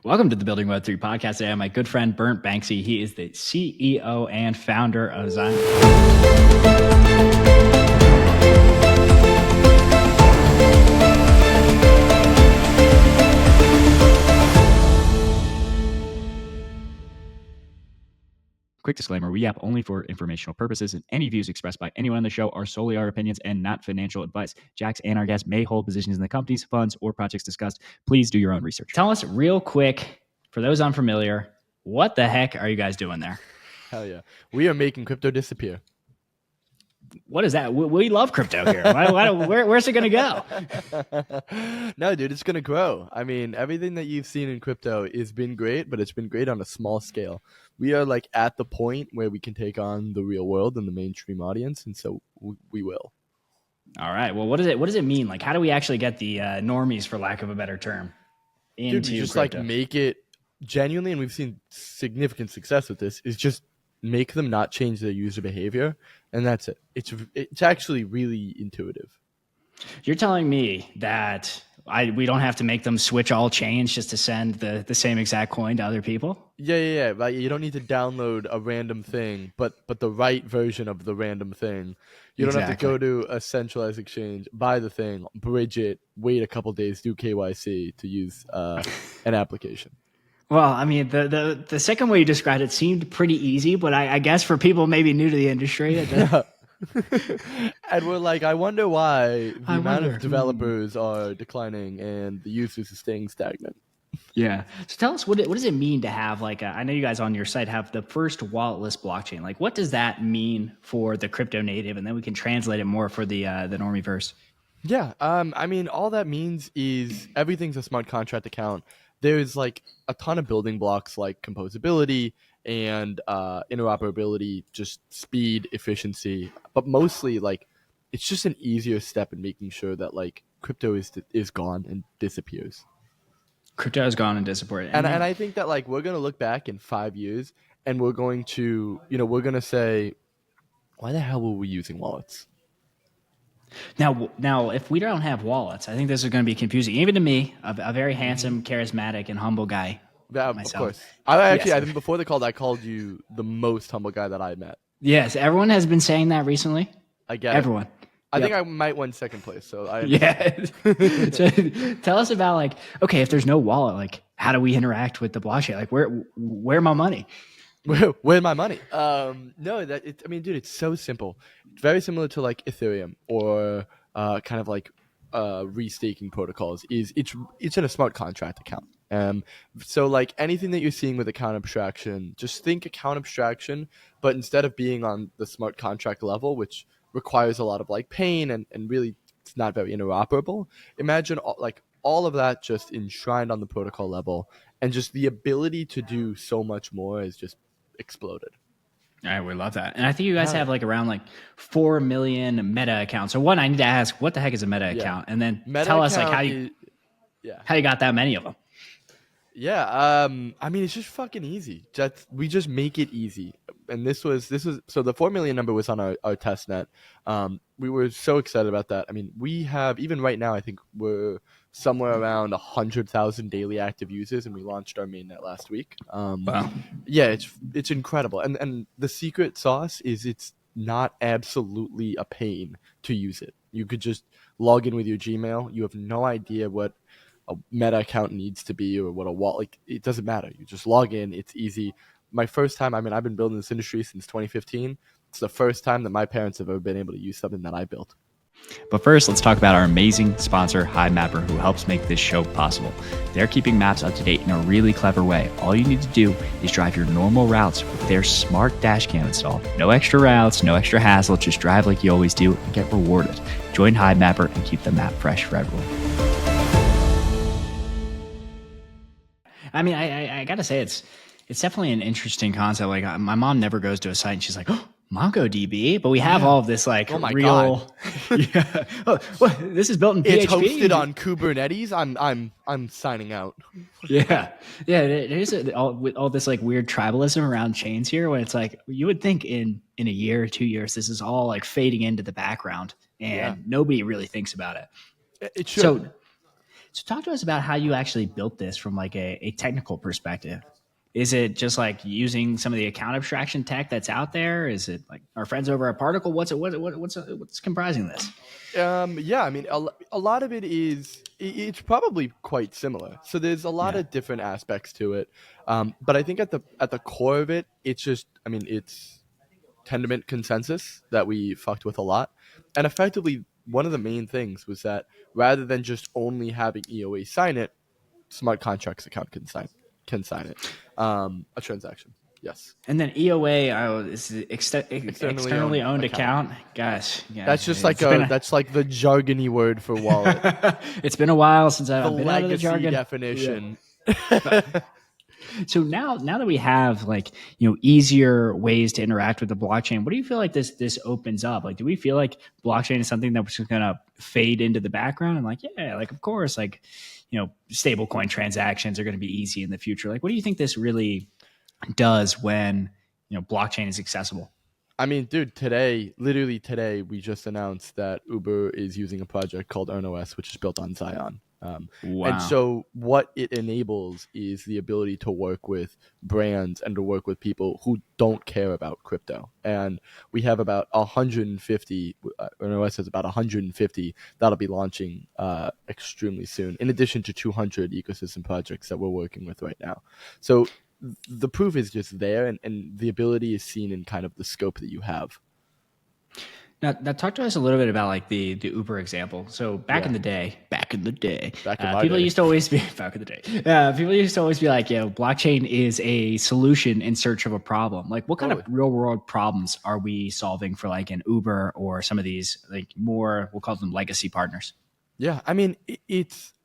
Welcome to the Building Web3 podcast. Today, I have my good friend, Banksy. He is the CEO and founder of Xion. Quick disclaimer, we app only for informational purposes, and any views expressed by anyone on the show are solely our opinions and not financial advice. Jax and our guests may hold positions in the companies, funds, or projects discussed. Please do your own research. Tell us real quick, for those unfamiliar, what the heck are you guys doing there? Hell yeah. We are making crypto disappear. What is that? We love crypto here. Where's it going to go? No, dude, it's going to grow. I mean, everything that you've seen in crypto has been great, but it's been great on a small scale. We are like at the point where we can take on the real world and the mainstream audience, and so we will. All right. Well, what does it mean? Like, how do we actually get the normies, for lack of a better term, into Dude, you just crypto? like make it genuinely, and we've seen significant success with this, is just make them not change their user behavior, and that's it. It's actually really intuitive. You're telling me that we don't have to make them switch all chains just to send the same exact coin to other people? Yeah. Right. You don't need to download a random thing, but the right version of the random thing. You don't have to go to a centralized exchange, buy the thing, bridge it, wait a couple days, do KYC to use an application. Well, I mean, the second way you described it seemed pretty easy, but I guess for people maybe new to the industry, and we're like, I wonder why the amount of developers are declining and the users are staying stagnant. Yeah. So tell us, what does it mean to have I know you guys on your site have the first walletless blockchain. Like, what does that mean for the crypto native? And then we can translate it more for the normieverse. Yeah. I mean, all that means is everything's a smart contract account. There's like a ton of building blocks like composability and interoperability, just speed, efficiency, but mostly like it's just an easier step in making sure that like crypto is gone and disappears. Crypto is gone and disappeared. And I think that like we're going to look back in 5 years and we're going to, we're going to say, why the hell were we using wallets? Now, if we don't have wallets, I think this is going to be confusing, even to me, a very handsome, charismatic, and humble guy. Yeah, of course. I think before the call, I called you the most humble guy that I met. Yes, everyone has been saying that recently. I get everyone. I think I might win second place. So yeah. So tell us about okay, if there's no wallet, how do we interact with the blockchain? Like, where my money? Where's my money? Dude, it's so simple. It's very similar to like Ethereum or kind of like restaking protocols. It's in a smart contract account. So like anything that you're seeing with account abstraction, just think account abstraction, but instead of being on the smart contract level, which requires a lot of like pain and really it's not very interoperable, imagine all of that just enshrined on the protocol level, and just the ability to do so much more is just exploded. All right, we love that. And I think you guys have around 4 million meta accounts. So one, I need to ask, what the heck is a meta account? And then tell us how you got that many of them. Yeah, I mean, it's just fucking easy. We just make it easy. And this was so the 4 million number was on our test net. We were so excited about that. I mean, we have, even right now, I think we're somewhere around 100,000 daily active users, and we launched our mainnet last week. Wow. Yeah, it's incredible. And the secret sauce is it's not absolutely a pain to use it. You could just log in with your Gmail. You have no idea what a meta account needs to be or what a wallet, it doesn't matter. You just log in. It's easy. My first time, I've been building this industry since 2015. It's the first time that my parents have ever been able to use something that I built. But first, let's talk about our amazing sponsor, HiMapper, who helps make this show possible. They're keeping maps up to date in a really clever way. All you need to do is drive your normal routes with their smart dash cam installed. No extra routes, no extra hassle. Just drive like you always do and get rewarded. Join HiMapper and keep the map fresh for everyone. I mean, I got to say, it's definitely an interesting concept. Like, my mom never goes to a site and she's like, oh, MongoDB, but we have all of this oh my real. God. Yeah. Oh, well, this is built in PHP. It's hosted on Kubernetes. I'm signing out. Yeah. There's all this weird tribalism around chains here, when it's you would think in a year or 2 years this is all fading into the background, and nobody really thinks about it. It should. So talk to us about how you actually built this from like a technical perspective. Is it just like using some of the account abstraction tech that's out there? Is it like our friends over at Particle? What's comprising this? Yeah, I mean, a lot of it is it's probably quite similar. So there's a lot Yeah. of different aspects to it, but I think at the core of it, it's just, I mean, it's Tendermint consensus that we fucked with a lot, and effectively one of the main things was that rather than just only having EOA sign it, smart contracts account can sign it, a transaction. Yes, And then EOA is externally externally owned owned account. account. Gosh, yeah, That's just like it's been that's like the jargony word for wallet. it's been a while since The I've been out of the legacy jargon. definition. Yeah. So now that we have like, easier ways to interact with the blockchain, what do you feel like this opens up? Like, do we feel like blockchain is something that's just gonna fade into the background and like, yeah, like of course, like, stable coin transactions are going to be easy in the future. Like, what do you think this really does when, blockchain is accessible? I mean, dude, literally today, we just announced that Uber is using a project called EarnOS, which is built on Xion. Wow. And so what it enables is the ability to work with brands and to work with people who don't care about crypto. And we have about 150, EarnOS has about 150 that'll be launching extremely soon, in addition to 200 ecosystem projects that we're working with right now. So the proof is just there, and the ability is seen in kind of the scope that you have. Now, talk to us a little bit about like the Uber example. So back in the day, people used to always be back in the day. People used to always be like, blockchain is a solution in search of a problem. Like, what kind of real world problems are we solving for like an Uber or some of these like more, we'll call them legacy partners? Yeah, I mean,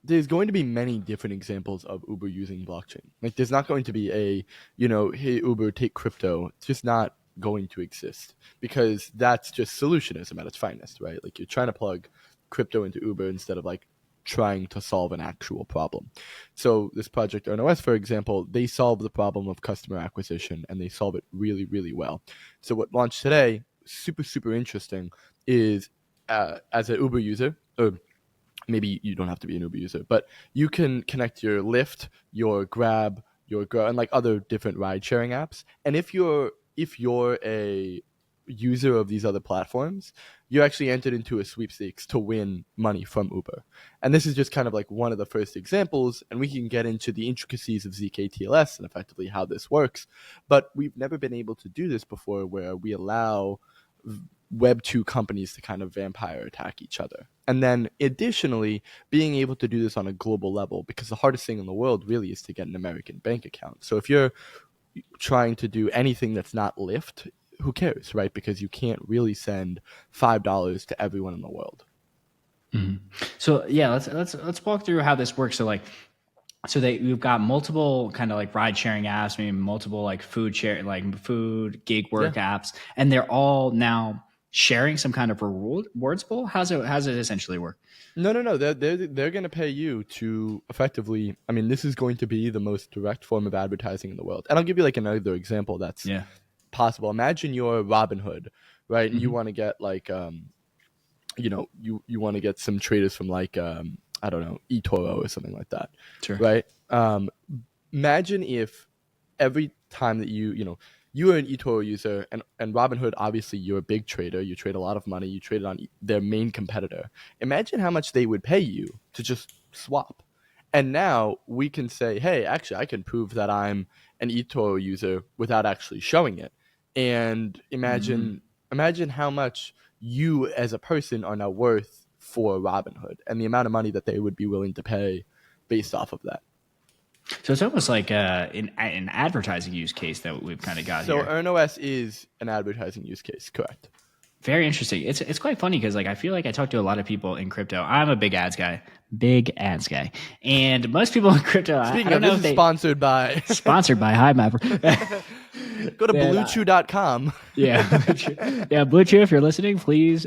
there's going to be many different examples of Uber using blockchain. Like, there's not going to be a, hey Uber, take crypto. It's just not going to exist, because that's just solutionism at its finest, right? Like, you're trying to plug crypto into Uber instead of like trying to solve an actual problem. So this project EarnOS, for example, they solve the problem of customer acquisition, and they solve it really, really well. So what launched today, super, super interesting, is as an Uber user, or maybe you don't have to be an Uber user, but you can connect your Lyft, your Grab, your Go, and like other different ride sharing apps. And if you're a user of these other platforms, you actually entered into a sweepstakes to win money from Uber. And this is just kind of like one of the first examples, and we can get into the intricacies of ZK-TLS and effectively how this works. But we've never been able to do this before, where we allow Web2 companies to kind of vampire attack each other. And then additionally, being able to do this on a global level, because the hardest thing in the world really is to get an American bank account. So if you're trying to do anything that's not Lyft, who cares, right? Because you can't really send $5 to everyone in the world. Mm-hmm. So yeah, let's walk through how this works. So we've got multiple kind of like ride sharing apps, maybe multiple like food gig work apps, and they're all now sharing some kind of rewards pool. How's it essentially work? No. They're going to pay you to effectively. I mean, this is going to be the most direct form of advertising in the world. And I'll give you like another example that's possible. Imagine you're Robinhood, right? And you want to get like, you want to get some traders from like, I don't know, eToro or something like that. Sure. Right. Imagine if every time that you are an eToro user, and Robinhood, obviously you're a big trader, you trade a lot of money, you trade it on their main competitor. Imagine how much they would pay you to just swap. And now we can say, hey, actually, I can prove that I'm an eToro user without actually showing it. And imagine how much you as a person are now worth for Robinhood, and the amount of money that they would be willing to pay based off of that. So it's almost like an advertising use case that we've kind of got here. So EarnOS is an advertising use case, correct? Very interesting. It's quite funny because like I feel like I talk to a lot of people in crypto. I'm a big ads guy, and most people in crypto. Speaking of, this is sponsored by HiMapper. Go to bluechew.com. Blue Chew. If you're listening, please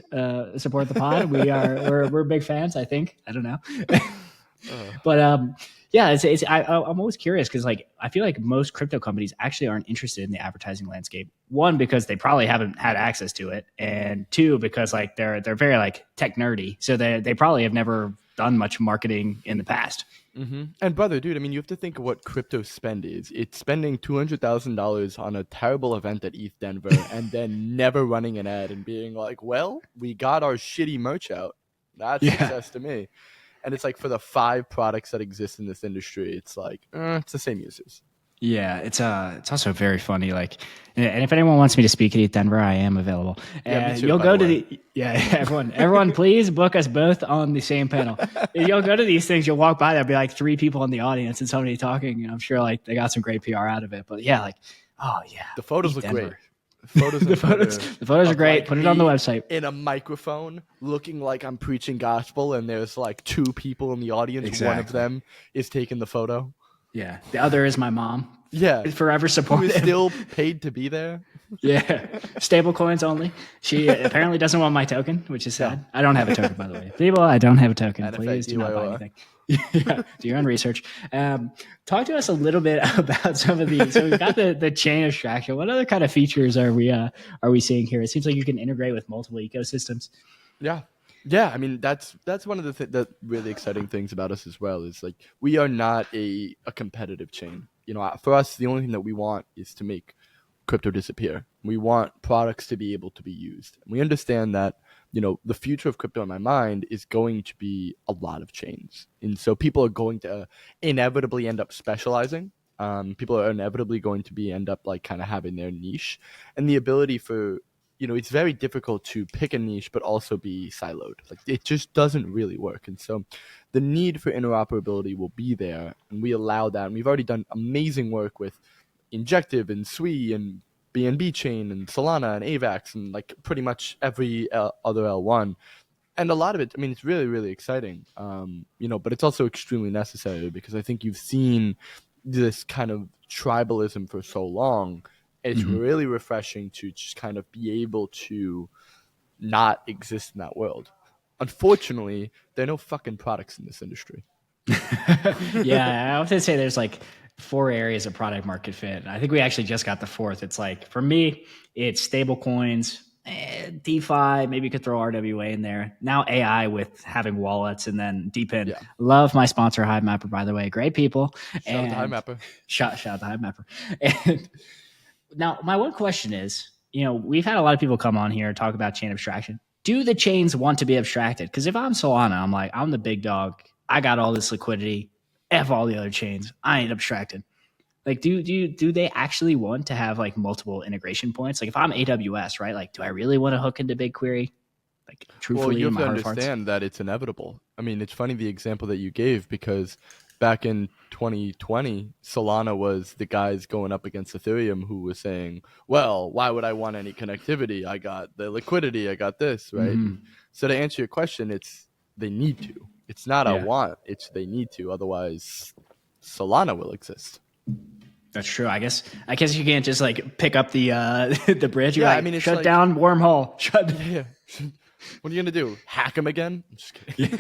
support the pod. We're big fans. I think. I don't know, but I'm always curious because like I feel like most crypto companies actually aren't interested in the advertising landscape. One, because they probably haven't had access to it, and two, because like they're very like tech nerdy, so they probably have never done much marketing in the past. Mm-hmm. And brother, dude, I mean, you have to think of what crypto spend is. It's spending $200,000 on a terrible event at ETH Denver and then never running an ad and being like, well, we got our shitty merch out. That's success to me. And it's like for the 5 products that exist in this industry, it's like, it's the same users. Yeah, it's also very funny. Like, and if anyone wants me to speak at ETH Denver, I am available. Yeah, me too, you'll by go the to everyone, please book us both on the same panel. You'll go to these things, you'll walk by, there'll be like 3 people in the audience and somebody talking. And I'm sure like they got some great PR out of it. But yeah, like, oh yeah, the photos ETH look Denver. Great. The photos are great. Like put it on the website. In a microphone, looking like I'm preaching gospel, and there's like 2 people in the audience. Exactly. One of them is taking the photo. Yeah, the other is my mom. Yeah, forever supportive. Who is still paid to be there. Yeah, stable coins only. She apparently doesn't want my token, which is sad. I don't have a token, by the way. People, I don't have a token. Please do not buy anything. Yeah, do your own research. Talk to us a little bit about some of these. So we've got the chain abstraction. What other kind of features are we seeing here? It seems like you can integrate with multiple ecosystems. Yeah. I mean, that's one of the really exciting things about us as well. Is like we are not a competitive chain. You know, for us, the only thing that we want is to make crypto disappear. We want products to be able to be used. And we understand that, you know, the future of crypto in my mind is going to be a lot of chains. And so people are going to inevitably end up specializing. People are inevitably going to end up like kind of having their niche, and the ability for, you know, it's very difficult to pick a niche but also be siloed. Like it just doesn't really work. And so the need for interoperability will be there, and we allow that. And we've already done amazing work with Injective and Sui and BNB Chain and Solana and AVAX and like pretty much every other L1. And a lot of it, I mean, it's really, really exciting, you know, but it's also extremely necessary because I think you've seen this kind of tribalism for so long. It's really refreshing to just kind of be able to not exist in that world. Unfortunately, there are no fucking products in this industry. Yeah, I often say there's like 4 areas of product market fit. I think we actually just got the 4th. It's like, for me, it's stable coins, DeFi, maybe you could throw RWA in there. Now AI with having wallets, and then Deepin. Yeah. Love my sponsor, HiveMapper, by the way. Great people. Shout out to HiveMapper. Shout out to HiveMapper. And now, my one question is, you know, we've had a lot of people come on here talk about chain abstraction. Do the chains want to be abstracted? Because if I'm Solana, I'm like, I'm the big dog. I got all this liquidity. F all the other chains. I ain't abstracted. Like, do they actually want to have like multiple integration points? Like, if I'm AWS, right? Like, do I really want to hook into BigQuery? Like, truthfully, well, you have to understand that it's inevitable. I mean, it's funny the example that you gave, because back in 2020, Solana was the guys going up against Ethereum who was saying, well, why would I want any connectivity? I got the liquidity. I got this, right? So to answer your question, it's they need to. It's not a want. It's they need to. Otherwise, Solana will exist. That's true. I guess you can't just like pick up the the bridge. You're I mean, it's shut like, down wormhole. Shut down. Yeah. What are you gonna do? Hack them again? I'm just kidding.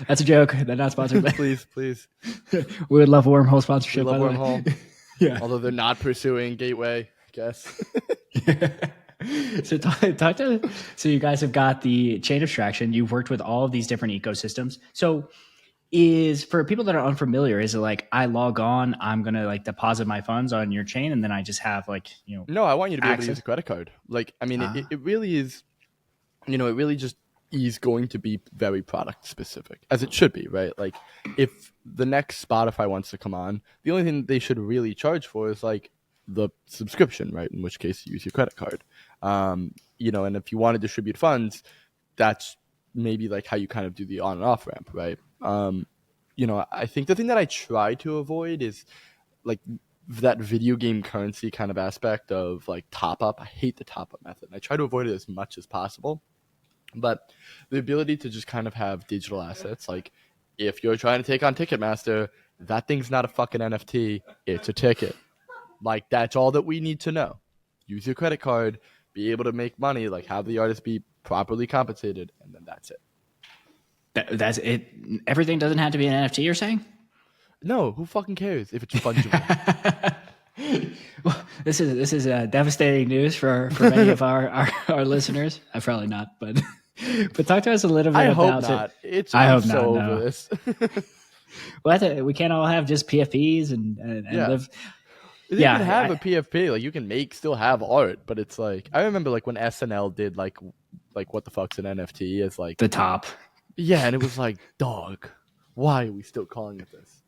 That's a joke. They're not sponsored. Please. We would love wormhole sponsorship. We love wormhole. Yeah. Although they're not pursuing Gateway, I guess. So talk to. So you guys have got the chain abstraction. You've worked with all of these different ecosystems. So is, for people that are unfamiliar, is it like I log on, I'm gonna like deposit my funds on your chain, and then I just have like, you know? No, I want you to be able to use a credit card. Like, I mean, it really is. You know, it really just is going to be very product specific, as it should be, right? Like, if the next Spotify wants to come on, the only thing they should really charge for is like the subscription, right? In which case you use your credit card. You know, and if you want to distribute funds, that's maybe like how you kind of do the on and off ramp, right? You know, I think the thing that I try to avoid is like that video game currency kind of aspect of like top up. I hate the top up method. I try to avoid it as much as possible. But the ability to just kind of have digital assets, like if you're trying to take on Ticketmaster, that thing's not a fucking NFT, it's a ticket. Like, that's all that we need to know. Use your credit card, be able to make money, like have the artist be properly compensated, and then that's it. That's it. Everything doesn't have to be an NFT, you're saying? No, who fucking cares if it's fungible? Well, this is devastating news for many of our listeners. Probably not, but But talk to us a little bit I about hope not. I I'm hope so not. over No. this. Well, we can't all have just PFPs and Yeah. live. You can Yeah, have a PFP, like you can still have art, but it's like I remember like when SNL did like what the fuck's an NFT is like, the top. yeah, and it was like, dog, why are we still calling it this?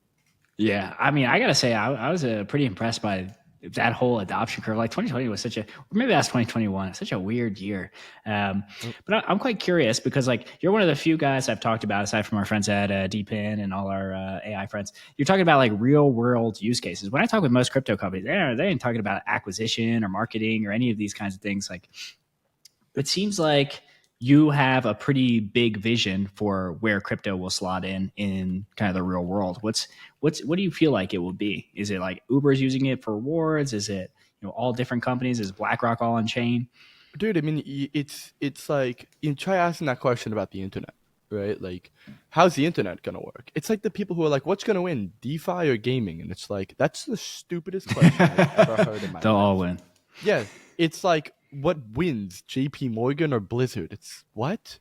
Yeah, I mean, I gotta say, I was pretty impressed by that whole adoption curve. Like 2020 was such a, or maybe that's 2021, such a weird year. But I'm quite curious because like you're one of the few guys I've talked about aside from our friends at DPIN and all our AI friends. You're talking about like real world use cases. When I talk with most crypto companies, they ain't talking about acquisition or marketing or any of these kinds of things. Like it seems like you have a pretty big vision for where crypto will slot in kind of the real world. What do you feel like it will be? Is it like Uber's using it for rewards? Is it all different companies? Is BlackRock all on chain? Dude, I mean, it's like you try asking that question about the internet, right? Like, how's the internet gonna work? It's like the people who are like, "What's gonna win, DeFi or gaming?" And it's like that's the stupidest question I've ever heard in my They'll life. all win. Yeah, it's like what wins, J.P. Morgan or Blizzard? It's what?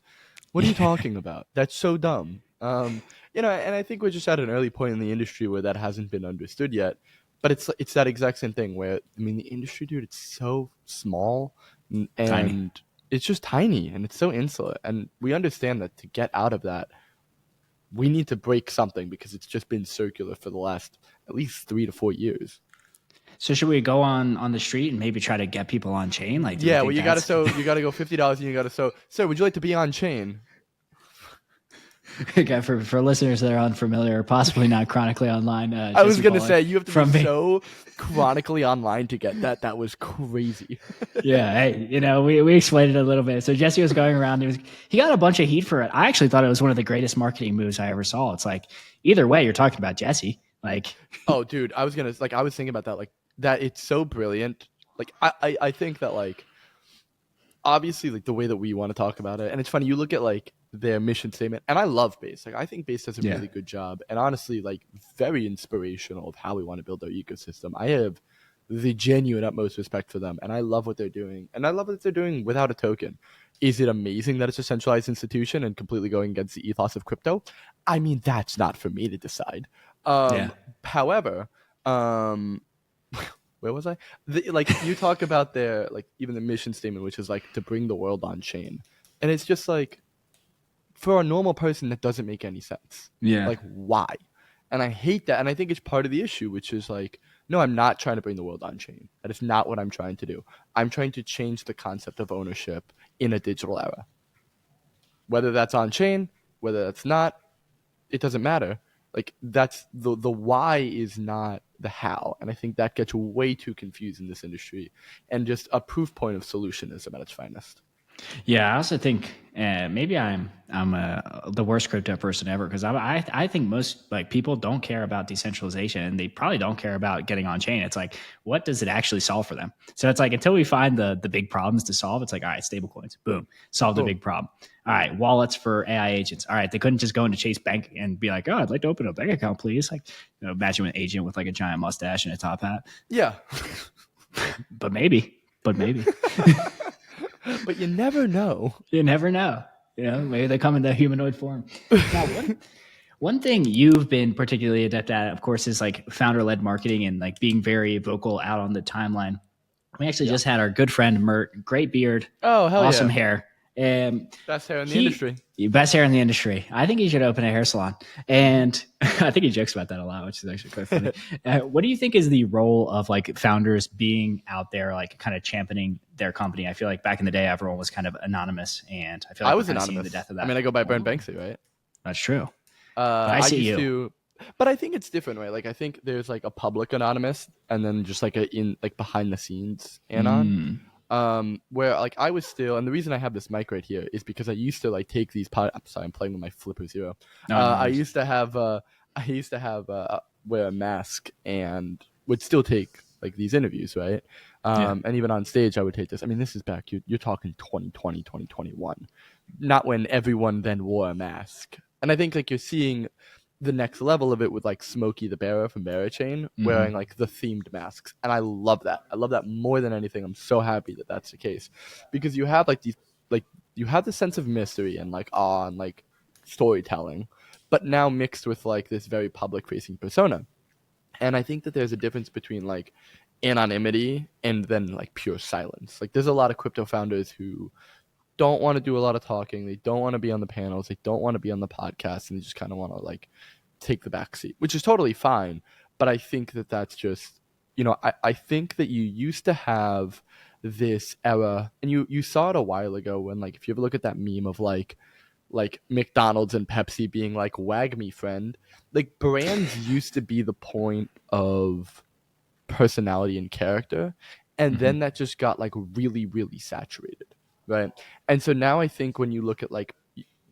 What are you talking about? That's so dumb. And I think we're just at an early point in the industry where that hasn't been understood yet. But it's that exact same thing where I mean the industry, dude, it's so small Tiny. and it's just tiny and it's so insular. And we understand that to get out of that, we need to break something because it's just been circular for the last at least 3 to 4 years. So should we go on the street and maybe try to get people on chain? Like, do you Yeah, well, think that's you gotta go $50 and you gotta Sir, would you like to be on chain? okay, for listeners that are unfamiliar or possibly not chronically online? I was Jesse gonna Pollock say you have to from be me. so chronically online to get that. That was crazy. Yeah, hey, we explained it a little bit. So Jesse was going around. He got a bunch of heat for it. I actually thought it was one of the greatest marketing moves I ever saw. It's like either way, you're talking about Jesse. Like, Oh, dude, I was thinking about that. Like that, it's so brilliant. Like I think that like obviously like the way that we want to talk about it, and it's funny. You look at like their mission statement, and I love Base. Like I think Base does a Yeah. really good job, and honestly, like very inspirational of how we want to build our ecosystem. I have the genuine utmost respect for them, and I love what they're doing, and I love what they're doing without a token. Is it amazing that it's a centralized institution and completely going against the ethos of crypto? I mean, that's not for me to decide. Yeah. However, um, where was I? Like you talk about their like even the mission statement, which is like to bring the world on chain, and it's just like for a normal person that doesn't make any sense. Yeah. Like why? And I hate that, and I think it's part of the issue, which is like, no, I'm not trying to bring the world on chain. That is not what I'm trying to do. I'm trying to change the concept of ownership in a digital era. Whether that's on chain, whether that's not, it doesn't matter. Like that's the why is not the how, and I think that gets way too confused in this industry, and just a proof point of solutionism at its finest. Yeah, I also think maybe I'm the worst crypto person ever because I think most like people don't care about decentralization and they probably don't care about getting on chain. It's like what does it actually solve for them? So it's like until we find the big problems to solve, it's like all right, stable coins, boom, solve the Boom. big problem. All right, wallets for AI agents. All right, they couldn't just go into Chase Bank and be like, oh, I'd like to open a bank account, please. Like imagine an agent with like a giant mustache and a top hat. Yeah. But maybe. But you never know. You never know. Maybe they come in the humanoid form. Now, one thing you've been particularly adept at, of course, is like founder-led marketing and like being very vocal out on the timeline. We actually just had our good friend Mert, great beard, Oh, hell awesome yeah. hair. Best hair in the industry. Best hair in the industry. I think he should open a hair salon. And I think he jokes about that a lot, which is actually quite funny. What do you think is the role of like founders being out there, like kind of championing their company? I feel like back in the day, everyone was kind of anonymous, and I feel like I was we're kind of seeing anonymous. the death of that. I mean, I go by Banksy, right? That's true. I see used you. but I think it's different, right? Like I think there's like a public anonymous, and then just like a in like behind the scenes anon. Where like I was still, and the reason I have this mic right here is because I used to like take these I'm sorry, I'm playing with my Flipper Zero. I used to have wear a mask and would still take like these interviews, right? And even on stage I would take this. I mean, this is back, you're talking 2020, 2021, not when everyone then wore a mask. And I think like you're seeing the next level of it with like Smokey the Bearer from Barachain wearing like the themed masks, and I love that. I love that more than anything. I'm so happy that that's the case because you have like these like you have the sense of mystery and like awe and like storytelling, but now mixed with like this very public facing persona. And I think that there's a difference between like anonymity and then like pure silence. Like there's a lot of crypto founders who don't want to do a lot of talking. They don't want to be on the panels. They don't want to be on the podcast, and they just kind of want to like take the back seat, which is totally fine. But I think that that's just, I think that you used to have this era, and you saw it a while ago when, like, if you ever look at that meme of like McDonald's and Pepsi being like, wag me friend, like brands used to be the point of personality and character, and then that just got like really, really saturated, right? And so now I think when you look at like,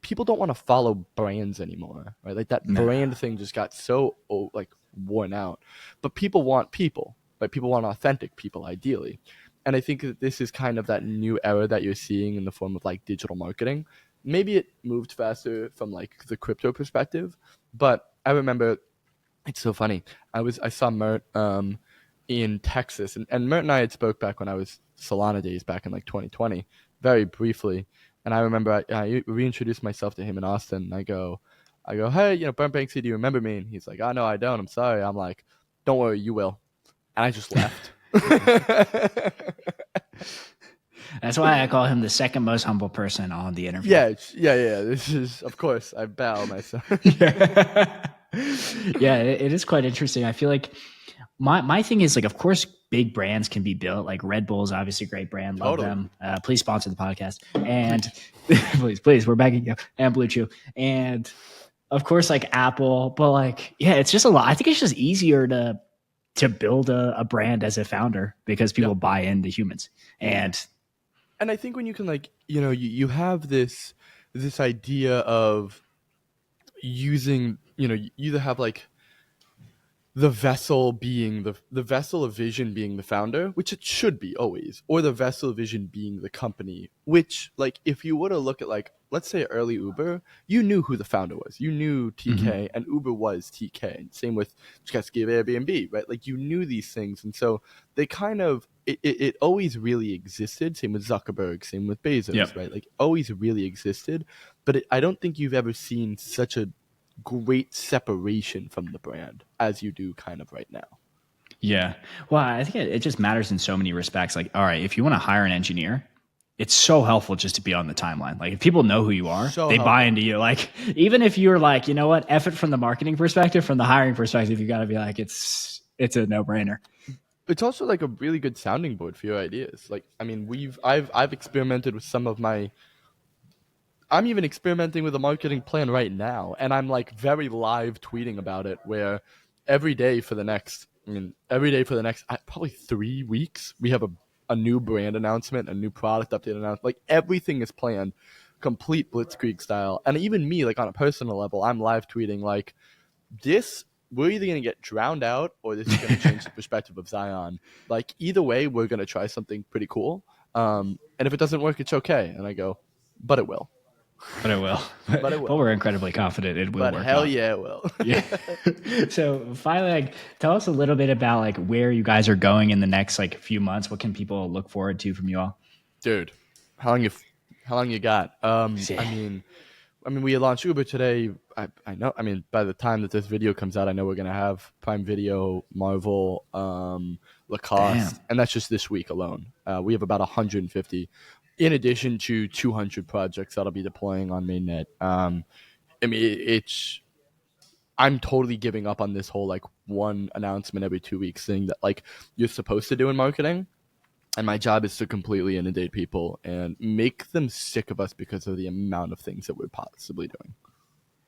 people don't want to follow brands anymore, right? Like that brand thing just got so like worn out, but people want people, right? People want authentic people ideally. And I think that this is kind of that new era that you're seeing in the form of like digital marketing. Maybe it moved faster from like the crypto perspective, but I remember, it's so funny. I saw Mert in Texas, and Mert and I had spoke back when I was Solana days back in like 2020, very briefly. And I remember I reintroduced myself to him in Austin. And I go, hey, Burnt Banksy, do you remember me? And he's like, oh no, I don't. I'm sorry. I'm like, don't worry, you will. And I just left. That's why I call him the second most humble person on the interview. Yeah. This is, of course, I bow myself. Yeah, it is quite interesting. I feel like my thing is like, of course, big brands can be built. Like Red Bull is obviously a great brand. Love them. Please sponsor the podcast. And please, we're begging you. And Blue Chew. And of course, like Apple. But like, yeah, it's just a lot. I think it's just easier to build a brand as a founder because people buy into humans. And I think when you can like, you have this idea of using, you either have like the vessel being the vessel of vision being the founder, which it should be always, or the vessel of vision being the company, which, like, if you were to look at, like, let's say early Uber, you knew who the founder was. You knew TK, and Uber was TK. Same with Chesky of Airbnb, right? Like, you knew these things, and so they kind of, it always really existed. Same with Zuckerberg, same with Bezos, right? Like, always really existed, but I don't think you've ever seen such a great separation from the brand as you do kind of right now. Yeah. Well, I think it just matters in so many respects. Like, all right, if you want to hire an engineer, it's so helpful just to be on the timeline. Like, if people know who you are, they buy into you. Like, even if you're like, you know what, F it from the marketing perspective, from the hiring perspective, you got to be like, it's a no-brainer. It's also like a really good sounding board for your ideas. Like, I mean, I've experimented with some of my, I'm even experimenting with a marketing plan right now, and I'm like very live tweeting about it, where every day for the next probably 3 weeks, we have a new brand announcement, a new product update announcement. Like, everything is planned, complete blitzkrieg style. And even me, like on a personal level, I'm live tweeting like, this, we're either going to get drowned out or this is going to change the perspective of Xion. Like, either way, we're going to try something pretty cool. And if it doesn't work, it's okay. And I go, but it will. But it will. But we're incredibly confident it will work. But hell yeah, it will. Yeah. So finally, like, tell us a little bit about like where you guys are going in the next like few months. What can people look forward to from you all? Dude, how long you got? I mean, we launched Uber today. I know. I mean, by the time that this video comes out, I know we're gonna have Prime Video, Marvel, Lacoste, and that's just this week alone. We have about 150. In addition to 200 projects that'll be deploying on mainnet. I mean, I'm totally giving up on this whole like one announcement every 2 weeks thing that like you're supposed to do in marketing. And my job is to completely inundate people and make them sick of us because of the amount of things that we're possibly doing.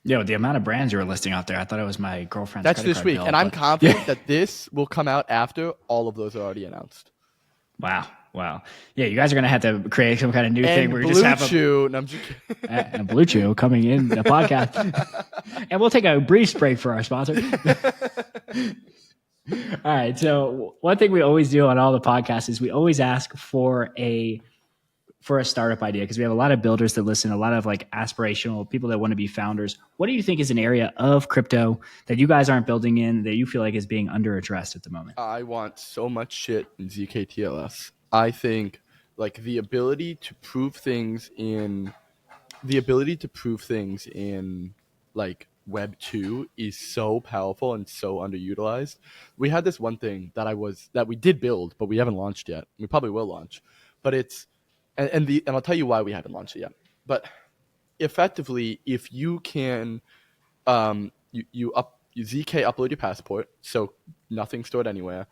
Yeah, the amount of brands you were listing out there, I thought it was my girlfriend's. That's this week, and I'm confident that this will come out after all of those are already announced. Wow. Yeah, you guys are going to have to create some kind of new thing where you just have a Blue Chew coming in the podcast. And we'll take a brief break for our sponsor. All right. So one thing we always do on all the podcasts is we always ask for a startup idea, because we have a lot of builders that listen, a lot of like aspirational people that want to be founders. What do you think is an area of crypto that you guys aren't building in that you feel like is being under addressed at the moment? I want so much shit in ZKTLS. I think like the ability to prove things in like Web 2 is so powerful and so underutilized. We had this one thing that we did build, but we haven't launched yet. We probably will launch, but it's and I'll tell you why we haven't launched it yet. But effectively, if you can, you ZK upload your passport, so nothing stored anywhere,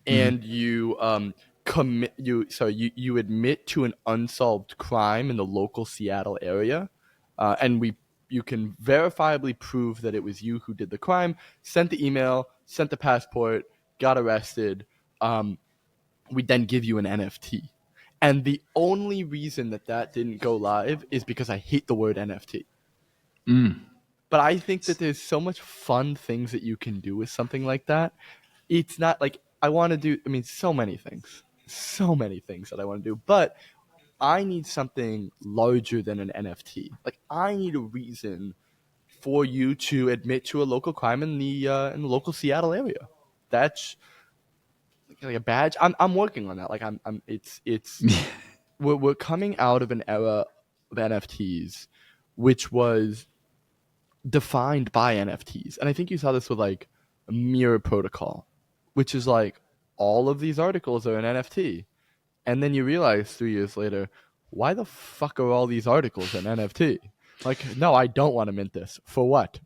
and you you admit to an unsolved crime in the local Seattle area, and you can verifiably prove that it was you who did the crime, sent the email, sent the passport, got arrested. We then give you an NFT. And the only reason that didn't go live is because I hate the word NFT. But I think that there's so much fun things that you can do with something like that. It's not like I want to do, I mean, so many things that I want to do, but I need something larger than an NFT. Like, I need a reason for you to admit to a local crime in the local Seattle area. That's like a badge. I'm working on that. Like, it's we're coming out of an era of NFTs, which was defined by NFTs, and I think you saw this with like a Mirror Protocol, which is like all of these articles are an NFT. And then you realize 3 years later, why the fuck are all these articles an NFT? Like, no, I don't want to mint this. For what?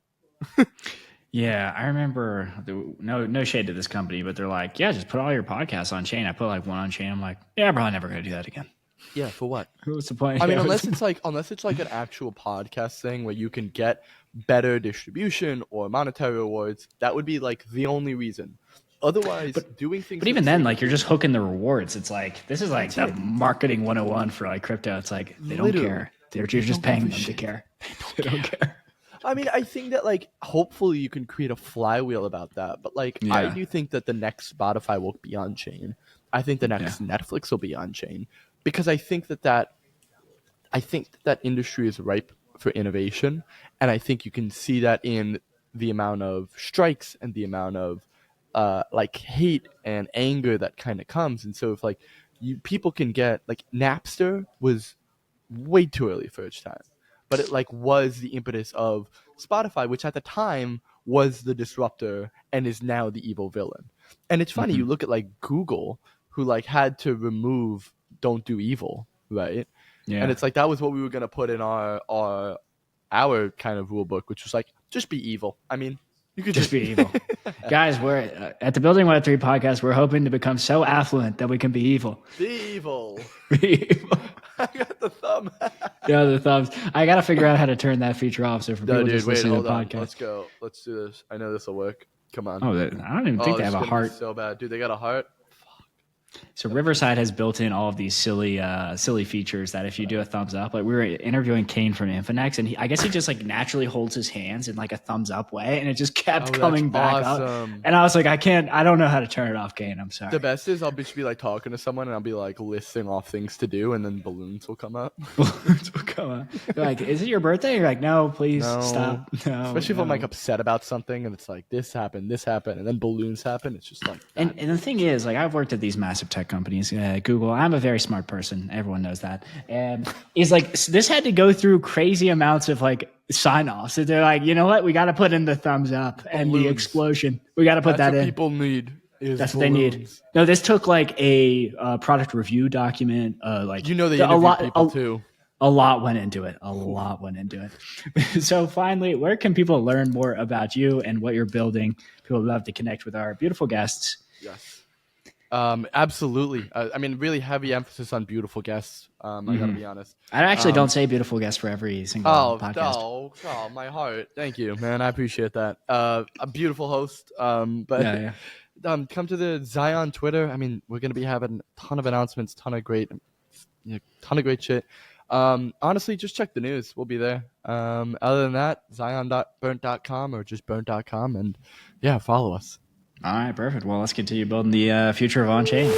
Yeah, I remember, no shade to this company, but they're like, yeah, just put all your podcasts on chain. I put like one on chain. I'm like, yeah, I'm probably never going to do that again. Yeah, for what? What's the point? I mean, unless it's like an actual podcast thing where you can get better distribution or monetary rewards, that would be like the only reason. Otherwise, doing things. But even then, like, you're just hooking the rewards. It's like, this is like the marketing 101 for like crypto. It's like, they don't care. You're just paying them to care. They don't care. I mean, I think that like hopefully you can create a flywheel about that. But like, I do think that the next Spotify will be on chain. I think the next Netflix will be on chain, because I think that industry is ripe for innovation, and I think you can see that in the amount of strikes and the amount of like hate and anger that kind of comes. And so if like people can get, like, Napster was way too early for its time, but it like was the impetus of Spotify, which at the time was the disruptor and is now the evil villain. And it's funny, you look at like Google, who like had to remove "don't do evil," right? Yeah. And it's like that was what we were gonna put in our kind of rule book, which was like, just be evil. I mean, you could just be evil. Guys, we're at the Building Web3 podcast. We're hoping to become so affluent that we can be evil. Be evil. Be evil. I got the thumb. Yeah, the thumbs. I got to figure out how to turn that feature off. So for people just listening to the podcast. Let's go. Let's do this. I know this will work. Come on. Oh, I don't even think they have a heart. So bad. Dude, they got a heart? So Riverside has built in all of these silly features that if you do a thumbs up, like we were interviewing Kane from Infinex, and I guess he just like naturally holds his hands in like a thumbs up way, and it just kept coming back up. And I was like, I don't know how to turn it off, Kane. I'm sorry. The best is I'll just be like talking to someone, and I'll be like listing off things to do, and then balloons will come up. Balloons will come up. You're like, is it your birthday? You're like, no, please stop. No, especially if I'm like upset about something, and it's like this happened, and then balloons happen. It's just like, and the thing is, like, I've worked at these massive tech companies, Google. I'm a very smart person. Everyone knows that. And it's like, this had to go through crazy amounts of like sign-offs. So they're like, you know what? We got to put in the thumbs up and the explosion. We got to put that in. People need. That's what they need. No, this took like a product review document. Like, they interview people too. A lot went into it. So finally, where can people learn more about you and what you're building? People love to connect with our beautiful guests. Yes. Absolutely. I mean, really heavy emphasis on beautiful guests. I gotta be honest. I actually don't say beautiful guests for every single podcast. Oh, my heart. Thank you, man. I appreciate that. A beautiful host. Come to the Xion Twitter. I mean, we're gonna be having a ton of announcements, ton of great shit. Honestly, just check the news. We'll be there. Other than that, Xion.burnt.com or just burnt.com, and follow us. All right, perfect. Well, let's continue building the future of on-chain.